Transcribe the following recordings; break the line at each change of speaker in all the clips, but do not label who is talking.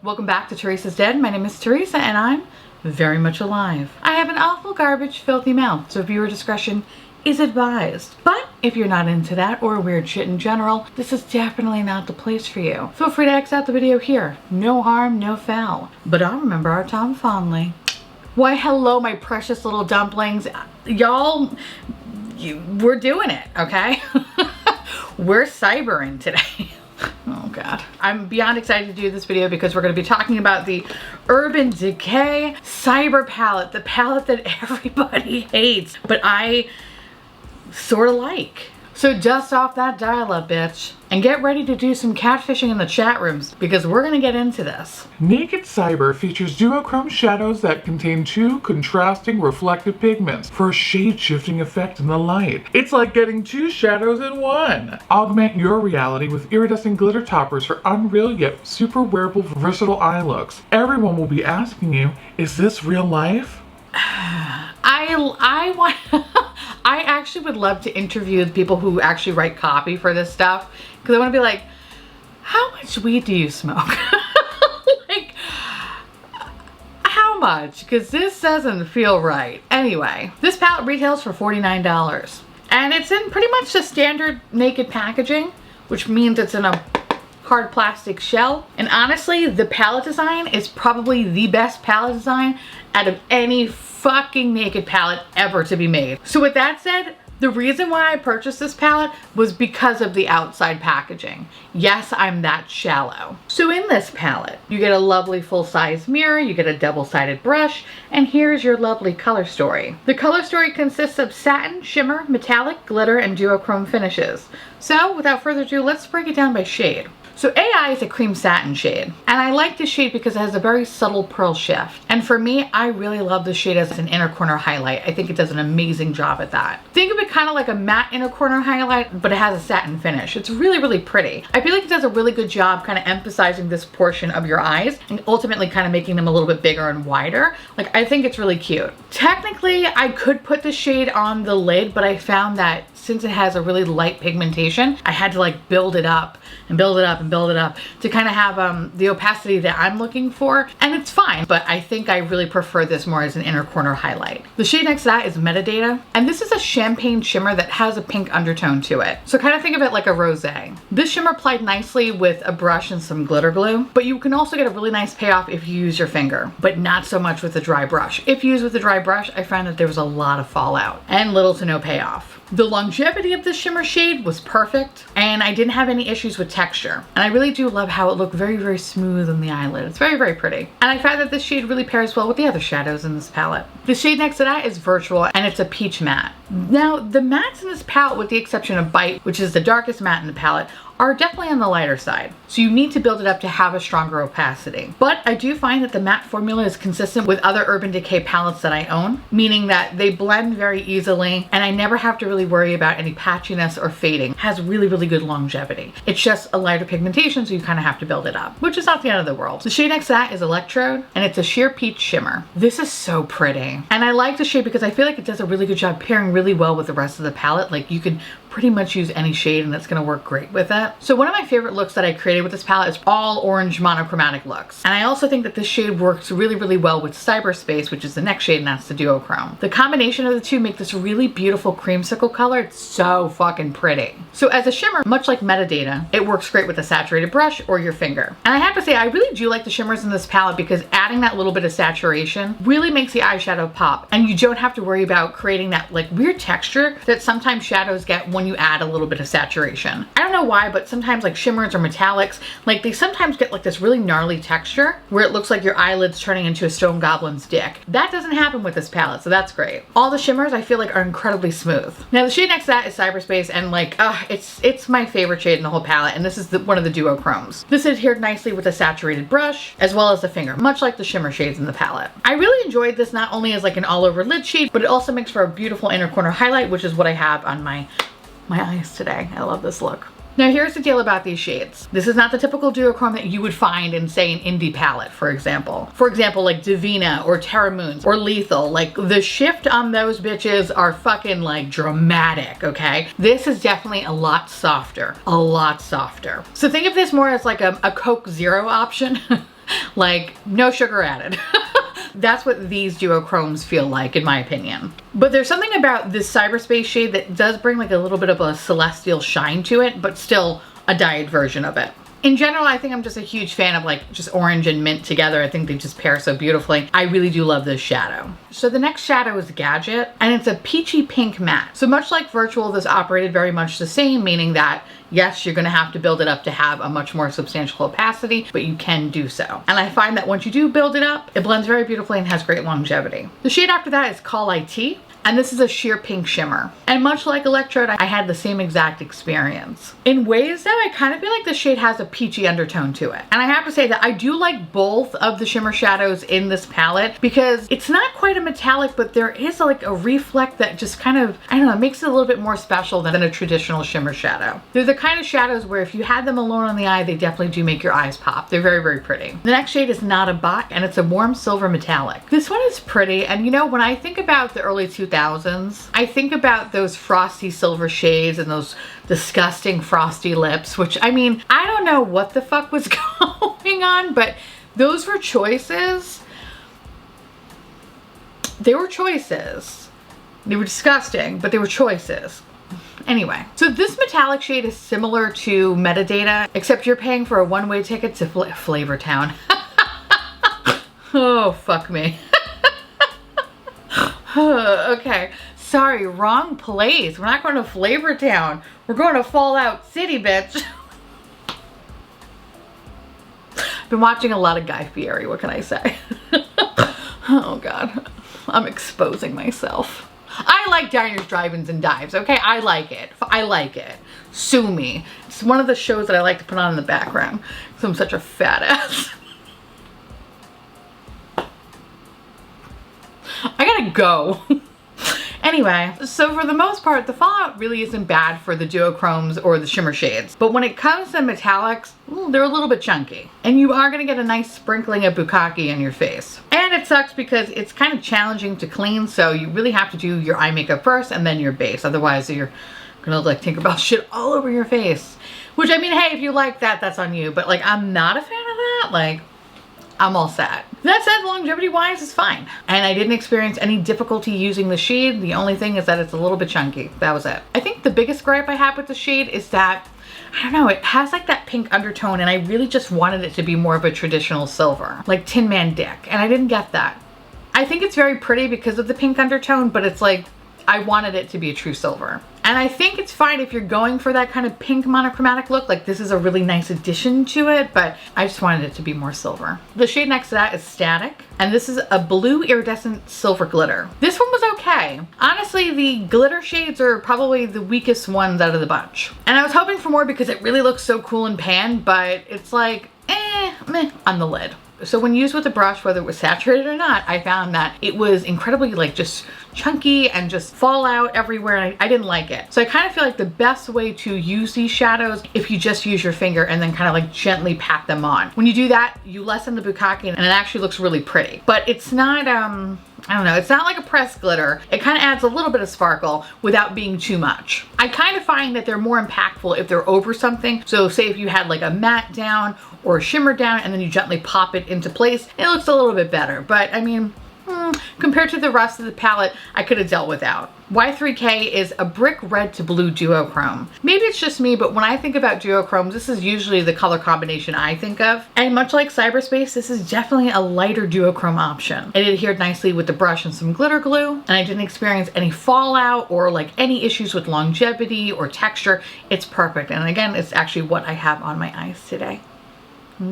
Welcome back to Theresa's Den. My name is Theresa and I'm very much alive. I have an awful garbage filthy mouth, so viewer discretion is advised. But if you're not into that or weird shit in general, this is definitely not the place for you. Feel free to X out the video here. No harm, no foul. But I'll remember our time fondly. Why hello my precious little dumplings. Y'all, we're doing it, okay? We're cybering today. Oh God. I'm beyond excited to do this video because we're going to be talking about the Urban Decay Cyber Palette, the palette that everybody hates, but I sort of like. So dust off that dial-up, bitch, and get ready to do some catfishing in the chat rooms because we're going to get into this.
Naked Cyber features duochrome shadows that contain two contrasting reflective pigments for a shade-shifting effect in the light. It's like getting two shadows in one. Augment your reality with iridescent glitter toppers for unreal yet super wearable versatile eye looks. Everyone will be asking you, is this real life?
I actually would love to interview the people who actually write copy for this stuff because I want to be like, how much weed do you smoke? Like, how much? Because this doesn't feel right. Anyway, this palette retails for $49 and it's in pretty much the standard naked packaging, which means it's in a hard plastic shell. And honestly, the palette design is probably the best palette design out of any fucking naked palette ever to be made. So with that said, the reason why I purchased this palette was because of the outside packaging. Yes, I'm that shallow. So in this palette, you get a lovely full-size mirror, you get a double-sided brush, and here's your lovely color story. The color story consists of satin, shimmer, metallic, glitter, and duochrome finishes. So without further ado, let's break it down by shade. So AI is a cream satin shade, and I like this shade because it has a very subtle pearl shift. And for me, I really love this shade as an inner corner highlight. I think it does an amazing job at that. Think of it kind of like a matte inner corner highlight, but it has a satin finish. It's really, really pretty. I feel like it does a really good job kind of emphasizing this portion of your eyes and ultimately kind of making them a little bit bigger and wider. Like, I think it's really cute. Technically, I could put the shade on the lid, but I found that since it has a really light pigmentation, I had to like build it up and build it up and build it up to kind of have the opacity that I'm looking for, and it's fine, but I think I really prefer this more as an inner corner highlight. The shade next to that is Metadata, and this is a champagne shimmer that has a pink undertone to it. So kind of think of it like a rosé. This shimmer applied nicely with a brush and some glitter glue, but you can also get a really nice payoff if you use your finger, but not so much with a dry brush. If you use with a dry brush, I found that there was a lot of fallout and little to no payoff. The longevity of this shimmer shade was perfect, and I didn't have any issues with texture. And I really do love how it looked very, very smooth on the eyelid. It's very, very pretty. And I found that this shade really pairs well with the other shadows in this palette. The shade next to that is Virtual, and it's a peach matte. Now, the mattes in this palette, with the exception of Bite, which is the darkest matte in the palette, are definitely on the lighter side. So you need to build it up to have a stronger opacity. But I do find that the matte formula is consistent with other Urban Decay palettes that I own, meaning that they blend very easily and I never have to really worry about any patchiness or fading. It has really, really good longevity. It's just a lighter pigmentation, so you kind of have to build it up, which is not the end of the world. The shade next to that is Electrode, and it's a sheer peach shimmer. This is so pretty. And I like the shade because I feel like it does a really good job pairing really well with the rest of the palette. Like, you can pretty much use any shade and it's gonna work great with it. So one of my favorite looks that I created with this palette is all orange monochromatic looks. And I also think that this shade works really, really well with Cyberspace, which is the next shade, and that's the duochrome. The combination of the two make this really beautiful creamsicle color. It's so fucking pretty. So as a shimmer, much like Metadata, it works great with a saturated brush or your finger. And I have to say, I really do like the shimmers in this palette because adding that little bit of saturation really makes the eyeshadow pop. And you don't have to worry about creating that like weird texture that sometimes shadows get when you add a little bit of saturation. I don't know why, but sometimes like shimmers or metallics, like they sometimes get like this really gnarly texture where it looks like your eyelid's turning into a stone goblin's dick. That doesn't happen with this palette, so that's great. All the shimmers I feel like are incredibly smooth. Now the shade next to that is Cyberspace, and like, it's my favorite shade in the whole palette, and this is one of the duochromes. This adhered nicely with a saturated brush as well as the finger, much like the shimmer shades in the palette. I really enjoyed this not only as like an all over lid shade, but it also makes for a beautiful inner corner highlight, which is what I have on my eyes today. I love this look. Now here's the deal about these shades. This is not the typical duochrome that you would find in, say, an indie palette, for example. For example, like Divina or Terra Moons or Lethal. Like, the shift on those bitches are fucking like dramatic, okay? This is definitely a lot softer. A lot softer. So think of this more as like a Coke Zero option. Like, no sugar added. That's what these duochromes feel like, in my opinion. But there's something about this cyberspace shade that does bring like a little bit of a celestial shine to it, but still a dyed version of it. In general, I think I'm just a huge fan of like just orange and mint together. I think they just pair so beautifully. I really do love this shadow. So the next shadow is Gadget, and it's a peachy pink matte. So much like Virtual, this operated very much the same, meaning that yes, you're gonna have to build it up to have a much more substantial opacity, but you can do so. And I find that once you do build it up, it blends very beautifully and has great longevity. The shade after that is Call IT. And this is a sheer pink shimmer. And much like Electrode, I had the same exact experience. In ways though, I kind of feel like the shade has a peachy undertone to it. And I have to say that I do like both of the shimmer shadows in this palette because it's not quite a metallic, but there is like a reflect that just kind of, I don't know, makes it a little bit more special than a traditional shimmer shadow. They're the kind of shadows where if you had them alone on the eye, they definitely do make your eyes pop. They're very, very pretty. The next shade is Not a Bot, and it's a warm silver metallic. This one is pretty, and you know, when I think about the early 2000s, I think about those frosty silver shades and those disgusting frosty lips, which I mean, I don't know what the fuck was going on, but those were choices. They were choices. They were disgusting, but they were choices. Anyway, so this metallic shade is similar to Metadata, except you're paying for a one-way ticket to Flavor Town. Oh, fuck me. Okay, sorry, wrong place. We're not going to Flavor Town. We're going to Fallout City, bitch. Been watching a lot of Guy Fieri, what can I say? Oh God, I'm exposing myself. I like diners, drive-ins, and dives, okay? I like it. I like it. Sue me. It's one of the shows that I like to put on in the background because I'm such a fat ass. I gotta go. Anyway, so for the most part, the fallout really isn't bad for the duochromes or the shimmer shades. But when it comes to metallics, they're a little bit chunky. And you are gonna get a nice sprinkling of bukkake in your face. And it sucks because it's kind of challenging to clean, so you really have to do your eye makeup first and then your base. Otherwise, you're gonna look like Tinkerbell shit all over your face. Which, I mean, hey, if you like that, that's on you. But like, I'm not a fan of that. Like, I'm all set. That said, longevity wise, it's fine. And I didn't experience any difficulty using the shade. The only thing is that it's a little bit chunky. That was it. I think the biggest gripe I have with the shade is that, I don't know, it has like that pink undertone and I really just wanted it to be more of a traditional silver, like Tin Man Dick. And I didn't get that. I think it's very pretty because of the pink undertone, but it's like, I wanted it to be a true silver. And I think it's fine if you're going for that kind of pink monochromatic look, like this is a really nice addition to it, but I just wanted it to be more silver. The shade next to that is Static, and this is a blue iridescent silver glitter. This one was okay. Honestly, the glitter shades are probably the weakest ones out of the bunch. And I was hoping for more because it really looks so cool in pan, but it's like, meh on the lid. So when used with a brush, whether it was saturated or not, I found that it was incredibly like just chunky and just fall out everywhere. And I didn't like it. So I kind of feel like the best way to use these shadows, if you just use your finger and then kind of like gently pat them on. When you do that, you lessen the bukkake and it actually looks really pretty. But it's not, I don't know, it's not like a pressed glitter. It kind of adds a little bit of sparkle without being too much. I kind of find that they're more impactful if they're over something. So say if you had like a matte down or a shimmer down and then you gently pop it into place, it looks a little bit better. But I mean, compared to the rest of the palette, I could have dealt without. Y3K is a brick red to blue duochrome. Maybe it's just me, but when I think about duochromes, this is usually the color combination I think of. And much like Cyberspace, this is definitely a lighter duochrome option. It adhered nicely with the brush and some glitter glue, and I didn't experience any fallout or like any issues with longevity or texture. It's perfect. And again, it's actually what I have on my eyes today.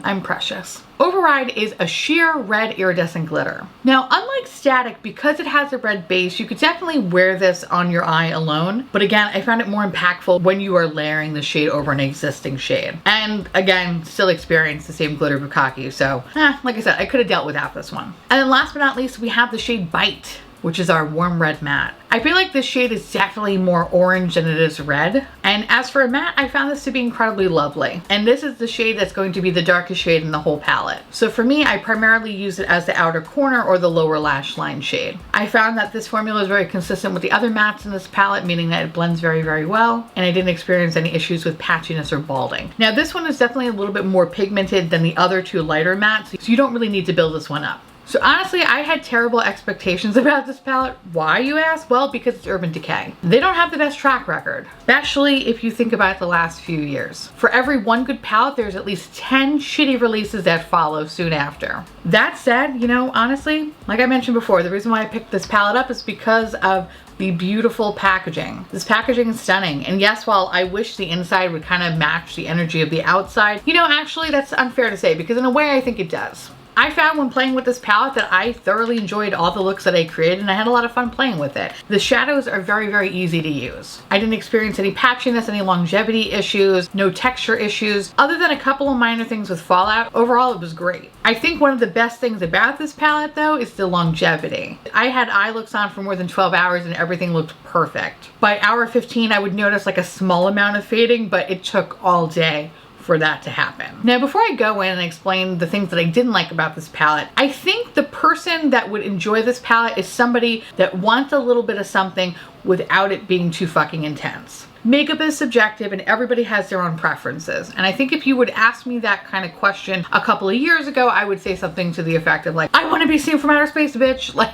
I'm precious. Override is a sheer red iridescent glitter. Now, unlike Static, because it has a red base, you could definitely wear this on your eye alone. But again, I found it more impactful when you are layering the shade over an existing shade. And again, still experience the same glitter bukkake. So, like I said, I could have dealt without this one. And then last but not least, we have the shade Bite, which is our warm red matte. I feel like this shade is definitely more orange than it is red. And as for a matte, I found this to be incredibly lovely. And this is the shade that's going to be the darkest shade in the whole palette. So for me, I primarily use it as the outer corner or the lower lash line shade. I found that this formula is very consistent with the other mattes in this palette, meaning that it blends very, very well. And I didn't experience any issues with patchiness or balding. Now this one is definitely a little bit more pigmented than the other two lighter mattes, so you don't really need to build this one up. So honestly, I had terrible expectations about this palette. Why, you ask? Well, because it's Urban Decay. They don't have the best track record, especially if you think about the last few years. For every one good palette, there's at least 10 shitty releases that follow soon after. That said, you know, honestly, like I mentioned before, the reason why I picked this palette up is because of the beautiful packaging. This packaging is stunning. And yes, while I wish the inside would kind of match the energy of the outside, you know, actually that's unfair to say because in a way I think it does. I found when playing with this palette that I thoroughly enjoyed all the looks that I created and I had a lot of fun playing with it. The shadows are very, very easy to use. I didn't experience any patchiness, any longevity issues, no texture issues. Other than a couple of minor things with fallout, overall it was great. I think one of the best things about this palette though is the longevity. I had eye looks on for more than 12 hours and everything looked perfect. By hour 15 I would notice like a small amount of fading, but it took all day for that to happen. Now, before I go in and explain the things that I didn't like about this palette, I think the person that would enjoy this palette is somebody that wants a little bit of something without it being too fucking intense. Makeup is subjective and everybody has their own preferences. And I think if you would ask me that kind of question a couple of years ago, I would say something to the effect of like, I want to be seen from outer space, bitch. Like,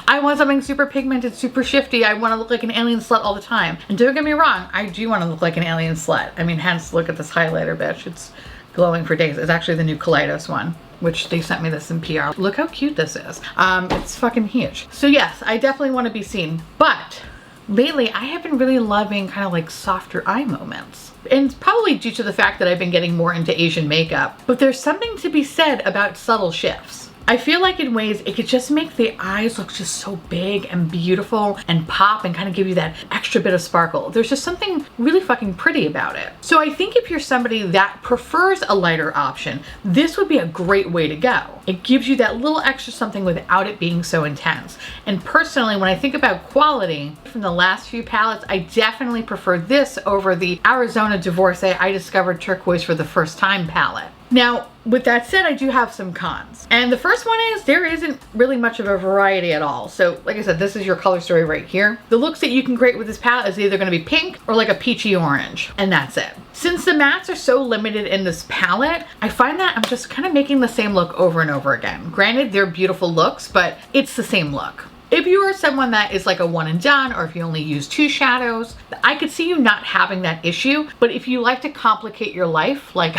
I want something super pigmented, super shifty. I want to look like an alien slut all the time. And don't get me wrong, I do want to look like an alien slut. I mean, hence look at this highlighter, bitch. It's glowing for days. It's actually the new Kaleidos one, which they sent me this in PR. Look how cute this is. It's fucking huge. So yes, I definitely want to be seen, but lately, I have been really loving kind of like softer eye moments. And it's probably due to the fact that I've been getting more into Asian makeup, but there's something to be said about subtle shifts. I feel like in ways it could just make the eyes look just so big and beautiful and pop and kind of give you that extra bit of sparkle. There's just something really fucking pretty about it. So I think if you're somebody that prefers a lighter option, this would be a great way to go. It gives you that little extra something without it being so intense. And personally, when I think about quality from the last few palettes, I definitely prefer this over the Arizona Divorcee I discovered turquoise for the first time palette. Now, with that said, I do have some cons. And the first one is there isn't really much of a variety at all. So like I said, this is your color story right here. The looks that you can create with this palette is either going to be pink or like a peachy orange, and that's it. Since the mattes are so limited in this palette, I find that I'm just kind of making the same look over and over again. Granted, they're beautiful looks, but it's the same look. If you are someone that is like a one and done, or if you only use 2 shadows, I could see you not having that issue. But if you like to complicate your life, like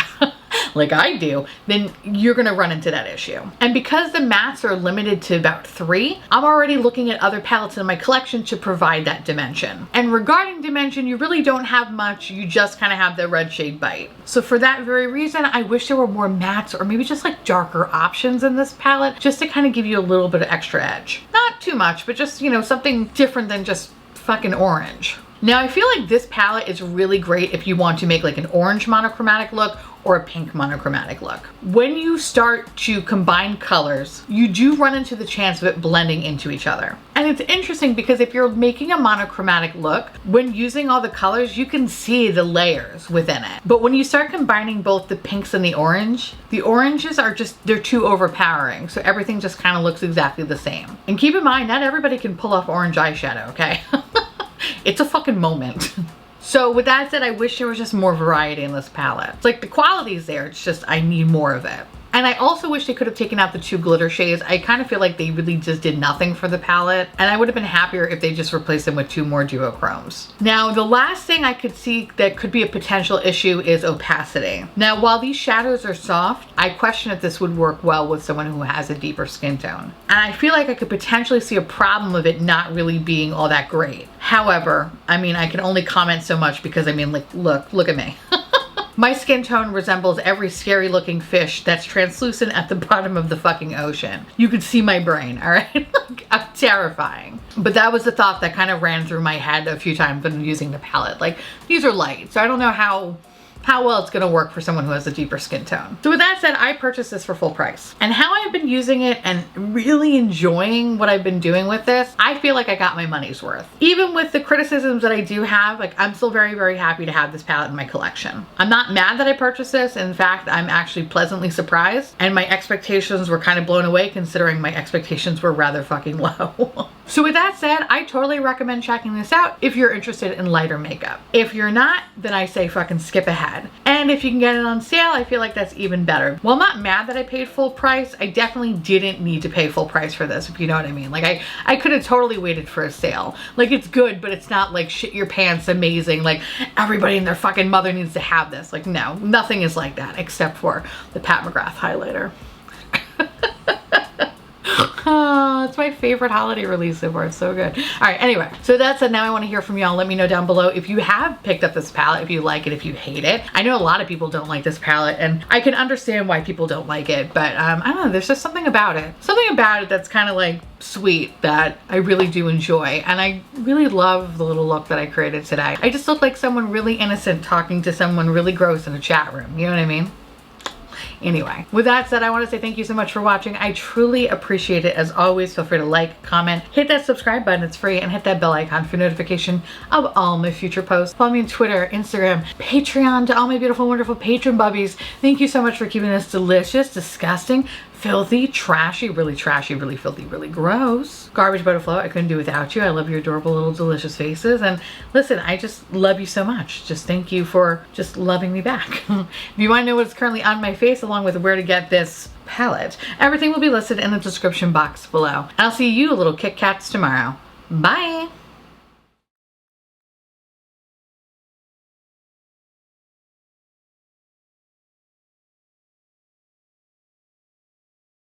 like I do, then you're gonna run into that issue. And because the mattes are limited to about 3, I'm already looking at other palettes in my collection to provide that dimension. And regarding dimension, you really don't have much, you just kind of have the red shade bite. So for that very reason, I wish there were more mattes or maybe just like darker options in this palette, just to kind of give you a little bit of extra edge. Not too much, but just, you know, something different than just fucking orange. Now I feel like this palette is really great if you want to make like an orange monochromatic look or a pink monochromatic look. When you start to combine colors, you do run into the chance of it blending into each other. And it's interesting because if you're making a monochromatic look, when using all the colors, you can see the layers within it. But when you start combining both the pinks and the oranges are just, they're too overpowering. So everything just kind of looks exactly the same. And keep in mind, not everybody can pull off orange eyeshadow, okay? It's a fucking moment. So with that said, I wish there was just more variety in this palette. It's like the quality's there, it's just I need more of it. And I also wish they could have taken out the 2 glitter shades. I kind of feel like they really just did nothing for the palette. And I would have been happier if they just replaced them with 2 more duochromes. Now, the last thing I could see that could be a potential issue is opacity. Now, while these shadows are soft, I question if this would work well with someone who has a deeper skin tone. And I feel like I could potentially see a problem of it not really being all that great. However, I mean, I can only comment so much because I mean, like, look at me. My skin tone resembles every scary looking fish that's translucent at the bottom of the fucking ocean. You could see my brain, all right? Like, I'm terrifying. But that was the thought that kind of ran through my head a few times when using the palette. Like, these are light, so I don't know how how well it's gonna work for someone who has a deeper skin tone. So with that said, I purchased this for full price. And how I've been using it and really enjoying what I've been doing with this, I feel like I got my money's worth. Even with the criticisms that I do have, like I'm still very, very happy to have this palette in my collection. I'm not mad that I purchased this. In fact, I'm actually pleasantly surprised, and my expectations were kind of blown away considering my expectations were rather fucking low. So with that said, I totally recommend checking this out if you're interested in lighter makeup. If you're not, then I say fucking skip ahead. And if you can get it on sale, I feel like that's even better. While I'm not mad that I paid full price, I definitely didn't need to pay full price for this, if you know what I mean. Like I could have totally waited for a sale. Like it's good, but it's not like shit your pants amazing. Like everybody and their fucking mother needs to have this. Like no, nothing is like that except for the Pat McGrath highlighter. Oh, it's my favorite holiday release so far. It's so good. All right, anyway, so that said, now I want to hear from y'all. Let me know down below if you have picked up this palette, if you like it, if you hate it. I know a lot of people don't like this palette, and I can understand why people don't like it, but I don't know, there's just something about it. Something about it that's kind of like sweet that I really do enjoy, and I really love the little look that I created today. I just look like someone really innocent talking to someone really gross in a chat room. You know what I mean? Anyway, with that said, I want to say thank you so much for watching. I truly appreciate it. As always, feel free to like, comment, hit that subscribe button, it's free, and hit that bell icon for notification of all my future posts. Follow me on Twitter, Instagram, Patreon, to all my beautiful, wonderful patron bubbies. Thank you so much for keeping this delicious, disgusting, filthy, trashy, really filthy, really gross garbage butterfly. I couldn't do without you. I love your adorable little delicious faces, and listen, I just love you so much. Just thank you for just loving me back. If you want to know what's currently on my face along with where to get this palette, everything will be listed in the description box below. And I'll see you little Kit Kats tomorrow. Bye.